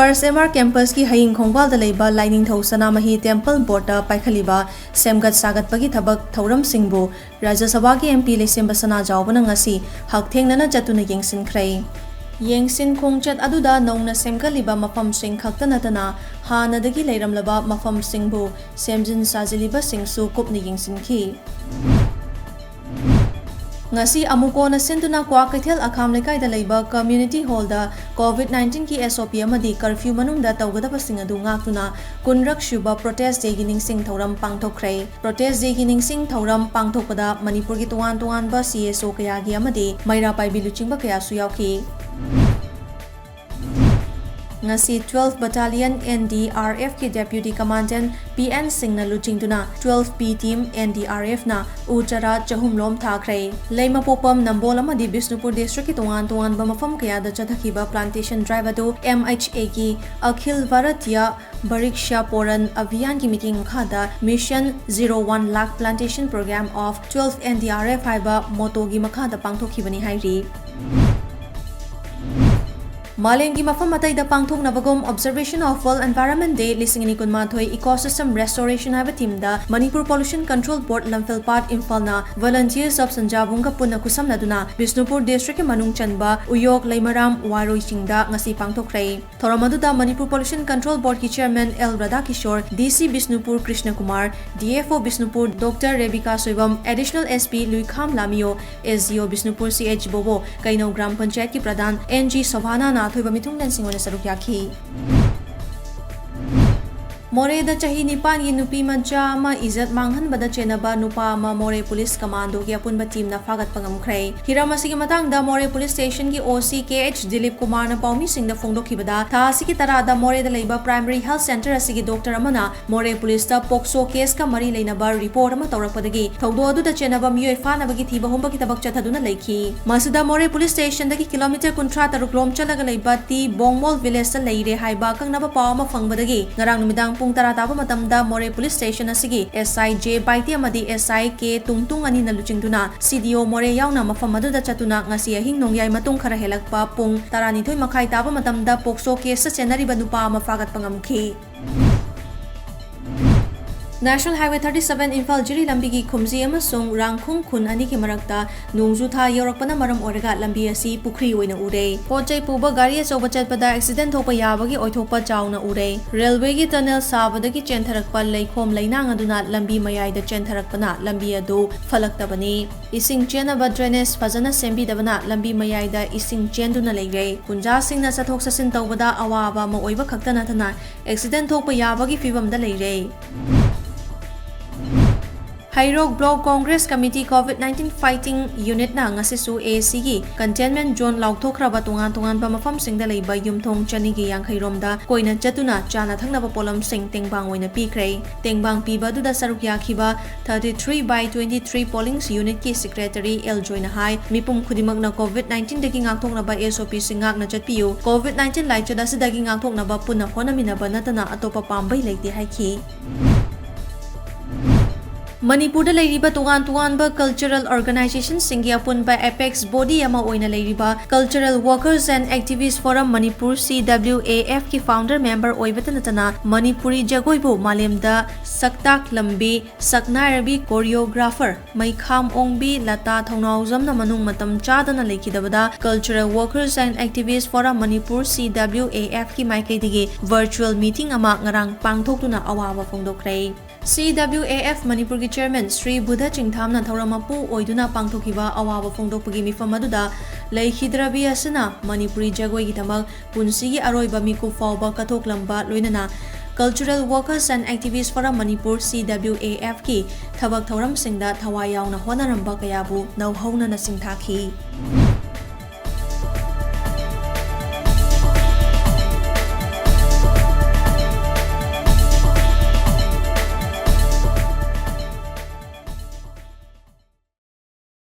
First MR campus ki haying khongwal da leiba lining thau sanamahi temple board da paikhaliba semgat sagat pagi thabak thauram singbu Rajya Sabha ki MP lesemba sana jawbana ngasi hakthengna jatuna yengsin khrei yengsin khongchat aduda nongna semgaliba mafam sing khaktana tana hanadagi leiramlaba mafam singbu semjin sajiliba singsu kopni yengsin ki ngasi amuko na sentuna kwa kaithel akham lekai da leiba community hall da COVID-19 ki SOP amadi curfew manung da tawgada pasing adu ngakuna kunrak shuba protest day gining sing thoram pangthokrai protest day gining sing thoram pangthokpada Manipur ki tuan ba CSO kaya gi amadi maira pai biluchingba kaya su yauki ngasi 12 Battalion NDRF ki Deputy Commandant PN Singh na luchingtuna 12B Team NDRF na uchara chahumlom thakrai leima popam nambol amadi Bisnupur District ki tuan ba mafam kaya da chathakiba plantation drive adu MHA ki Akhil Bharatiya Bariksha Poran Abhiyan ki meeting khada Mission 01 Lakh Plantation Program of 12 NDRF haiba motto gi makhada pangthokhibani hairi Malem ki mafam matai da pangthok nabagom Observation of World Environment Day lising ni kunmathoi Ecosystem Restoration haiba team da Manipur Pollution Control Board Lamphel Part Imphal na volunteers of Sanjabunga punna kusam laduna Bisnupur District ki manung chanba Uyok Leimaram Waroi Chingda ngasi pangthokrei thoramadu da Manipur Pollution Control Board ki Chairman L Radhakishore DC Bisnupur Krishna Kumar DFO Bisnupur Dr Rebecca Soibam Additional SP Luikham Lamio SDO Bisnupur CH Bobo Kaino Gram Panchayat ki Pradhan NG Sobhana na thoiba mithung dan singone saruk yakhi More da chahi nipan gi nupi mancha ma izat manghan bada chenaba nupa ma More Police Commando ki apunba team na fagat pangam khrei hiramasi ki matang da More Police Station ki OC KH Dilip Kumar na paumi sing da phongdok khibada tha asiki tara da More da leiba Primary Health Center asigi Doctor amana More Police ta Pokso case ka mari leinaba report ama tawrakpadagi thawdo adu da chenaba miyoi fana bagi thiba homba ki tabak chathaduna leikhi masida More Police Station da ki kilometer kuntra taruk lom chalaga leiba ti Bongmol village ta leire haiba kangnaba paw ama fangbadagi ngarang numidang pung tara taba matamda More Police Station asigi SI J Baiti amadi SI K tungtung ani na luchingduna CDO More yauna mafam adu da chatuna ngasi ahing nongyai matung khara helakpa pung taranithoi makhai taba matamda Pokso case sa chenari banupa ama fagat pangamkhi National Highway 37 Imphal Jiri lambi ki khumji amasung rangkhung khun ani ki marakta nungju tha yorakpana maram oraga lambi asi pukhri oina ure pochai puba gari achoba chatpada accident thopa yabagi oithokpa chauna ure railway ki tunnel sabadagi chentharakpa leikhom leinang aduna lambi mayai da chentharakpana lambi adu falaktabani ising chenaba drainage fazana sembi dabana lambi mayai da ising chenduna leire punja singna sathok sasin tawbada awaba ma oiba khaktana thana accident thopa yabagi fibam da leire Hairok Block Congress Committee COVID-19 Fighting Unit na ngasisu AC gi containment zone lauktokraba tungan ba mafam singda leiba yumthong chani gi yangkhairom da koina chatuna chana thangna ba polam sing tengbang oina pikrei tengbang piba du da saruk yakhiba 33/23 polling unit ki secretary L Joina hai mipum khudimak na COVID-19 dagi ngakthokna ba SOP singak na chatpiu COVID-19 laichada sidagi ngakthokna ba punna honamina ba natana atopa pambai leite haiki Manipur da leiriba tuan ba cultural organization singi apun ba apex body ama oina leiriba Cultural Workers and Activists Forum Manipur CWAF ki founder member oibata natana Manipuri jagoi bo malemda saktak lambi saknairabi choreographer maikham ongbi lata thongnauzam na manung matam chadana leikidabada Cultural Workers and Activists Forum Manipur CWAF ki maikai digi virtual meeting ama ngarang pangthoktuna awawa phongdokrei CWAF Manipur ki Chairman Sri Buddha Chingtham na Thoramapu oiduna pangthokiba awaba phongdokpagi mifam aduda leihidrabi asana Manipuri jagoi gi thamak punsi gi aroiba miku fawba kathoklamba loinana Cultural Workers and Activists Forum Manipur CWAF ki thabak thoram singda thawai yauna honaramba kayabu nauhauna na singthakhi